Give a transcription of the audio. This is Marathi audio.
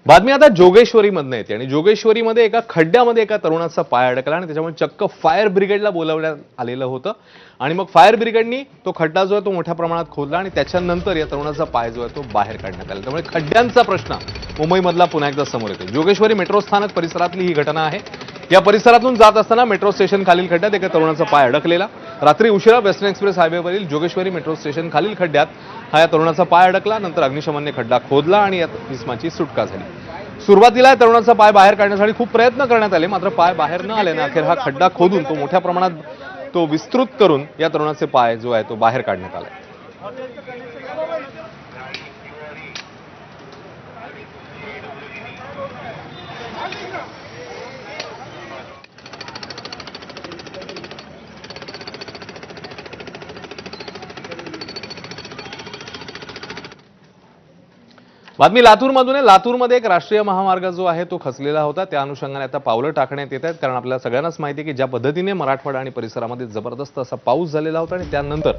बातमी आता जोगेश्वरीमधनं येते आणि जोगेश्वरीमध्ये एका खड्ड्यामध्ये एका तरुणाचा पाय अडकला आणि त्याच्यामुळे चक्क फायर ब्रिगेडला बोलावण्यात आलेलं होतं आणि मग फायर ब्रिगेडनी तो खड्डा जो आहे तो मोठ्या प्रमाणात खोदला आणि त्याच्यानंतर या तरुणाचा पाय जो आहे तो बाहेर काढण्यात आला। त्यामुळे खड्ड्यांचा प्रश्न मुंबईमधला पुन्हा एकदा समोर येतो। जोगेश्वरी मेट्रो स्थानक परिसरातली ही घटना आहे। या परिसरातून जात असताना मेट्रो स्टेशन खालील खड्ड्यात एका तरुणाचा पाय अडकलेला। रात्री उशिरा वेस्टर्न एक्सप्रेस हायवेवरील जोगेश्वरी मेट्रो स्टेशन खालील खड्ड्यात या तरुणाचा पाय अडकला। नंतर अग्निशमनने खड्डा खोदला आणि या इसमाची सुटका झाली। सुरुवातीला या तरुणाचा पाय बाहेर काढण्यासाठी खूप प्रयत्न करण्यात आले, मात्र पाय बाहेर न आल्याने अखेर हा खड्डा खोदून तो मोठ्या प्रमाणात तो विस्तृत करून या तरुणाचे पाय जो आहे तो बाहेर काढण्यात आला। बातमी लातूरमधून आहे। लातूरमध्ये एक राष्ट्रीय महामार्ग जो आहे तो खचलेला होता, त्या अनुषंगाने आता पावलं टाकण्यात येत आहेत, कारण आपल्याला सगळ्यांनाच माहिती आहे की ज्या पद्धतीने मराठवाडा आणि परिसरामध्ये जबरदस्त असा पाऊस झालेला होता आणि त्यानंतर